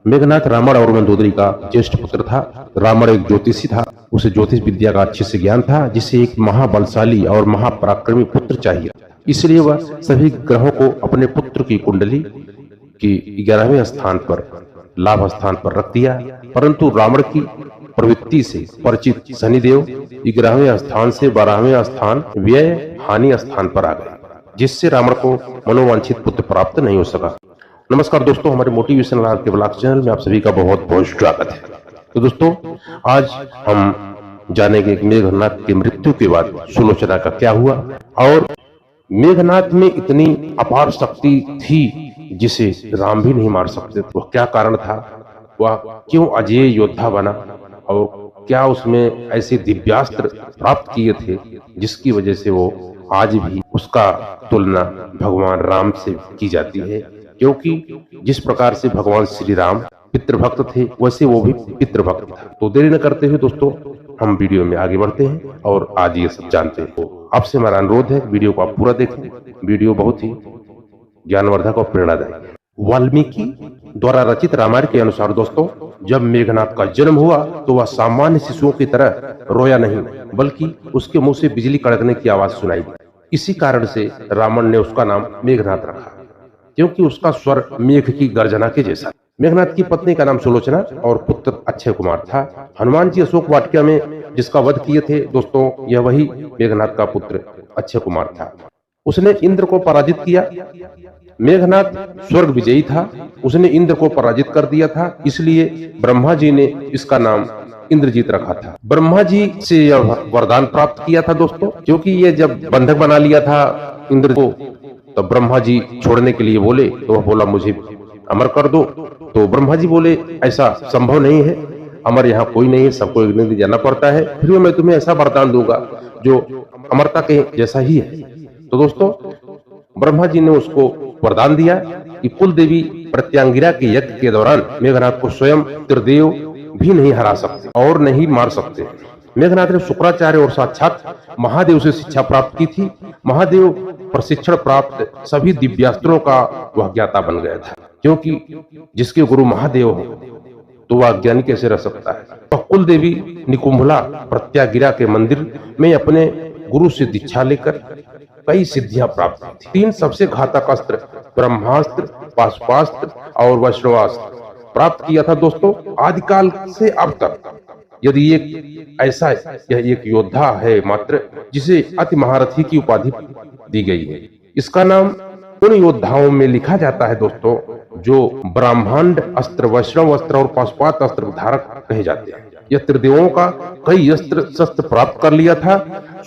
मेघनाथ रावण और मंदोदरी का ज्येष्ठ पुत्र था। रावण एक ज्योतिषी था, उसे ज्योतिष विद्या का अच्छे से ज्ञान था, जिसे एक महाबलशाली और महापराक्रमी पुत्र चाहिए। इसलिए वह सभी ग्रहों को अपने पुत्र की कुंडली की 11वें स्थान पर, लाभ स्थान पर रख दिया। परंतु रावण की प्रवृत्ति से परिचित शनिदेव 11वें स्थान से 12वें स्थान व्यय हानि स्थान पर आ गए, जिससे रावण को मनोवांछित पुत्र प्राप्त नहीं हो सका। नमस्कार दोस्तों, हमारे मोटिवेशनल आर के ब्लॉग चैनल में आप सभी का बहुत बहुत स्वागत है। तो दोस्तों, आज हम जानेंगे कि मेघनाथ की मृत्यु के बाद सुलोचना का क्या हुआ, और मेघनाथ में इतनी अपार शक्ति थी जिसे राम भी नहीं मार सकते। वह क्या कारण था, वह क्यों अजेय योद्धा बना, और क्या उसमें ऐसे दिव्यास्त्र प्राप्त किए थे जिसकी वजह से वो आज भी उसका तुलना भगवान राम से की जाती है। क्योंकि जिस प्रकार से भगवान श्री राम पितृभक्त थे, वैसे वो भी पितृभक्त था। तो देरी न करते हुए दोस्तों, हम वीडियो में आगे बढ़ते हैं और आज ये सब जानते हैं। तो आपसे हमारा अनुरोध है, वीडियो को आप पूरा देखें। वीडियो बहुत ही ज्ञानवर्धक और प्रेरणादायक है। वाल्मीकि द्वारा रचित रामायण के अनुसार दोस्तों, जब मेघनाथ का जन्म हुआ तो वह सामान्य शिशुओं की तरह रोया नहीं, बल्कि उसके मुंह से बिजली कड़कने की आवाज सुनाई दी। इसी कारण से रावण ने उसका नाम मेघनाथ रखा, क्योंकि उसका स्वर मेघ की गर्जना के जैसा। मेघनाथ की पत्नी का नाम सुलोचना और पुत्र अक्षय कुमार था। हनुमान जी अशोक वाटिका में जिसका वध किए थे दोस्तों, यह वही मेघनाथ का पुत्र अक्षय कुमार था। उसने इंद्र को पराजित किया। मेघनाथ स्वर्ग विजयी था, उसने इंद्र को पराजित कर दिया था, इसलिए ब्रह्मा जी ने इसका नाम इंद्रजीत रखा था। ब्रह्मा जी से यह वरदान प्राप्त किया था दोस्तों, क्योंकि ये जब बंधक बना लिया था इंद्र को, तो ब्रह्मा जी छोड़ने के लिए बोले, तो वह बोला मुझे अमर कर दो। तो ब्रह्मा जी बोले ऐसा संभव नहीं है, अमर यहाँ कोई नहीं है, सबको एक दिन जाना पड़ता है, फिर मैं तुम्हें ऐसा वरदान दूंगा जो अमरता के जैसा ही है। तो दोस्तों, ब्रह्मा जी ने उसको वरदान दिया कि कुल देवी प्रत्यांगिरा के यज्ञ के दौरान मेघनाथ को स्वयं त्रिदेव भी नहीं हरा सकते और नहीं मार सकते। मेघनाथ ने शुक्राचार्य और साक्षात महादेव से शिक्षा प्राप्त की थी। महादेव प्रशिक्षण प्राप्त सभी दिव्यास्त्रों का वह ज्ञाता बन गया था, क्योंकि जिसके गुरु महादेव हो तो वह अज्ञानी कैसे रह सकता है। तो कुल देवी निकुंभला प्रत्यागिरा के मंदिर में अपने गुरु से दीक्षा लेकर कई सिद्धियां प्राप्त की थी। 3 सबसे घातक अस्त्र, ब्रह्मास्त्र, पाशुपास्त्र और वैष्णवास्त्र प्राप्त किया था दोस्तों। आदिकाल से अब तक यदि एक ऐसा यह एक योद्धा है मात्र जिसे अति महारथी की उपाधि दी गई है। इसका नाम उन योद्धाओं में लिखा जाता है दोस्तों जो ब्रह्मांड अस्त्र, वैष्णव अस्त्र और पाशुपात अस्त्र धारक कहे जाते हैं। यह त्रिदेवों का कई अस्त्र शस्त्र प्राप्त कर लिया था।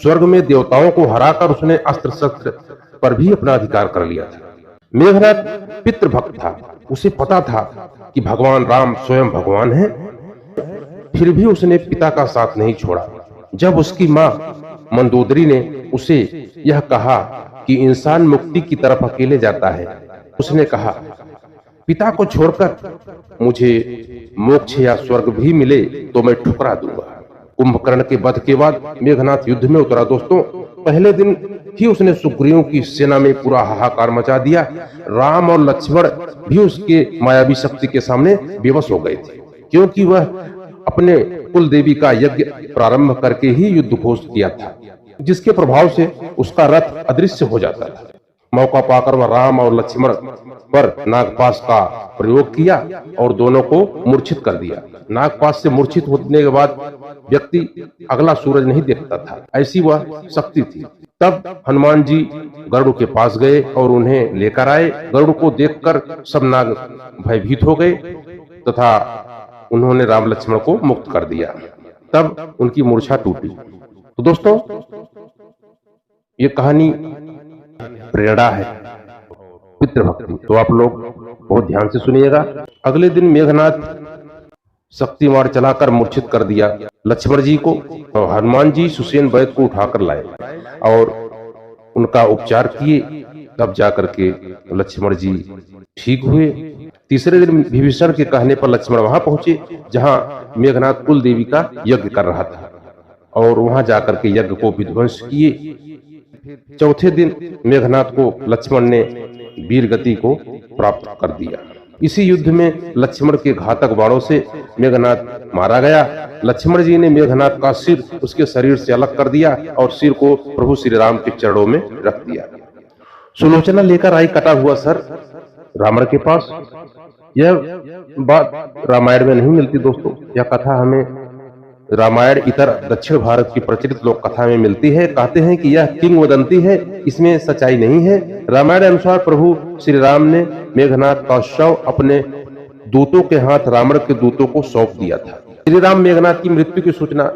स्वर्ग में देवताओं को हराकर उसने अस्त्र शस्त्र पर भी अपना अधिकार कर लिया था। मेघनाथ पितृभक्त था, उसे पता था कि भगवान राम स्वयं भगवान है, फिर भी उसने पिता का साथ नहीं छोड़ा। जब उसकी मां मंदोदरी ने उसे यह कहा कि इंसान मुक्ति की तरफ अकेले जाता है, उसने कहा पिता को छोड़कर मुझे मोक्ष या स्वर्ग भी मिले तो मैं ठुकरा दूंगा। कुंभकर्ण के वध के बाद मेघनाथ युद्ध में उतरा दोस्तों। पहले दिन ही उसने सुग्रीवों की सेना में पूरा हाहाकार मचा दिया। राम और लक्ष्मण भी उसके मायावी शक्ति के सामने बेबस हो गए थे, क्योंकि वह अपने कुल देवी का यज्ञ प्रारंभ करके ही युद्ध घोषित किया था, जिसके प्रभाव से उसका रथ अदृश्य हो जाता था। मौका पाकर वह राम और लक्ष्मण पर नागपाश का प्रयोग किया और दोनों को मूर्छित कर दिया। नागपाश से मूर्छित होने के बाद व्यक्ति अगला सूरज नहीं देखता था, ऐसी वह शक्ति थी। तब हनुमान जी गरुड़ के पास गए और उन्हें लेकर आए। गरुड़ को देखकर सब नाग भयभीत हो गए तथा उन्होंने राम लक्ष्मण को मुक्त कर दिया। तब उनकी मूर्छा टूटी। तो दोस्तों, ये कहानी प्रेरणा है पितृभक्ति, तो आप लोग बहुत ध्यान से सुनिएगा। अगले दिन मेघनाथ शक्तिमार चलाकर मूर्छित कर दिया लक्ष्मण जी को, और हनुमान जी सुसेन वैद्य को उठाकर लाए और उनका उपचार किए। तब जाकर के लक्ष्मण जी ठीक हुए। तीसरे दिन विभीषण के कहने पर लक्ष्मण वहां पहुंचे जहां मेघनाथ कुल देवी का यज्ञ कर रहा था, और वहां जाकर के यज्ञ को विध्वंस किए। चौथे दिन मेघनाथ को लक्ष्मण ने वीर गति को प्राप्त कर दिया। इसी युद्ध में लक्ष्मण के घातक बाणों से मेघनाद मारा गया। लक्ष्मण जी ने मेघनाद का सिर उसके शरीर से अलग कर दिया और सिर को प्रभु श्री राम के चरणों में रख दिया। सुलोचना लेकर आई कटा हुआ सर रावण के पास। यह बात रामायण में नहीं मिलती दोस्तों। यह कथा हमें रामायण इतर दक्षिण भारत की प्रचलित लोक कथा में मिलती है। कहते हैं कि यह किंवदंती है, इसमें सच्चाई नहीं है। रामायण अनुसार प्रभु श्री राम ने मेघनाद का शव अपने दूतों के हाथ रावण के दूतों को सौंप दिया था। श्री राम मेघनाद की मृत्यु की सूचना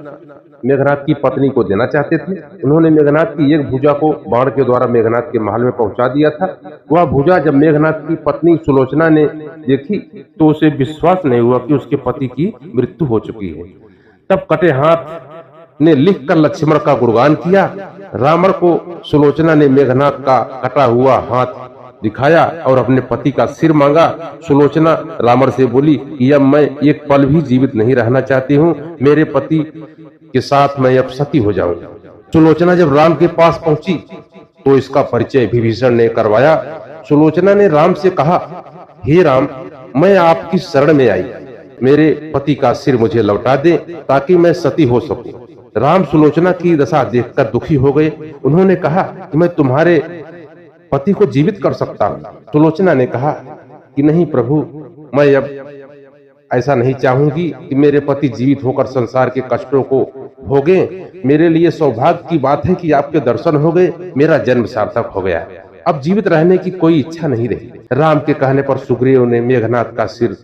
मेघनाद की पत्नी को देना चाहते थे। उन्होंने मेघनाद की एक भुजा को बाण के द्वारा मेघनाद के महल में पहुंचा दिया था। वह भुजा जब मेघनाद की पत्नी सुलोचना ने देखी तो उसे विश्वास नहीं हुआ कि उसके पति की मृत्यु हो चुकी है। तब कटे हाथ ने लिखकर लक्ष्मण का गुणगान किया। रावण को सुलोचना ने मेघनाद का कटा हुआ हाथ दिखाया और अपने पति का सिर मांगा। सुलोचना रावण से बोली कि अब मैं एक पल भी जीवित नहीं रहना चाहती हूँ, मेरे पति के साथ मैं अब सती हो जाऊं। सुलोचना जब राम के पास पहुंची तो इसका परिचय विभीषण ने करवाया। सुलोचना ने राम से कहा, हे राम, मैं आपकी शरण में आई, मेरे पति का सिर मुझे लौटा दे ताकि मैं सती हो सकूं। राम सुलोचना की दशा देखकर दुखी हो गए। उन्होंने कहा कि मैं तुम्हारे पति को जीवित कर सकता हूं। सुलोचना ने कहा कि नहीं प्रभु, मैं अब ऐसा नहीं चाहूंगी कि मेरे पति जीवित होकर संसार के कष्टों को भोगे। मेरे लिए सौभाग्य की बात है कि आपके दर्शन हो गए, मेरा जन्म सार्थक हो गया। अब जीवित रहने की कोई इच्छा नहीं रही। राम के कहने पर सुग्रीव ने मेघनाद का सिर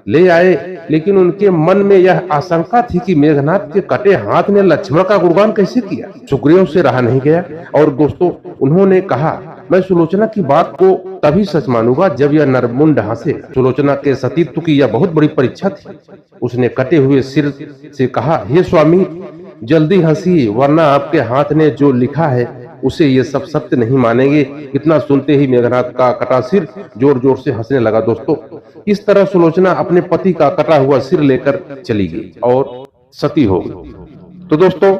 ले आए, लेकिन उनके मन में यह आशंका थी कि मेघनाद के कटे हाथ ने लक्ष्मण का गुणगान कैसे किया। सुग्रीव से रहा नहीं गया और दोस्तों उन्होंने कहा, मैं सुलोचना की बात को तभी सच मानूंगा जब यह नरमुंड हंसे। सुलोचना के सतीत्व की यह बहुत बड़ी परीक्षा थी। उसने कटे हुए सिर से कहा, हे स्वामी, जल्दी हंसी, वरना आपके हाथ ने जो लिखा है उसे ये सब सत्य नहीं मानेंगे। इतना सुनते ही मेघनाद का कटा सिर जोर जोर से हंसने लगा। दोस्तों इस तरह सुलोचना अपने पति का कटा हुआ सिर लेकर चली गई और सती हो गई। तो दोस्तों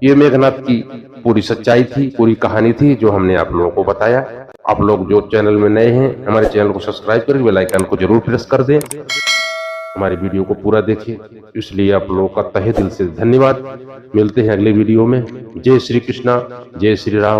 ये मेघनाद की पूरी सच्चाई थी, पूरी कहानी थी जो हमने आप लोगों को बताया। आप लोग जो चैनल में नए हैं हमारे चैनल को सब्सक्राइब करके बेल आइकन को जरूर प्रेस कर दें। हमारी वीडियो को पूरा देखिए, इसलिए आप लोगों का तहे दिल से धन्यवाद। मिलते हैं अगले वीडियो में। जय श्री कृष्णा, जय श्री राम।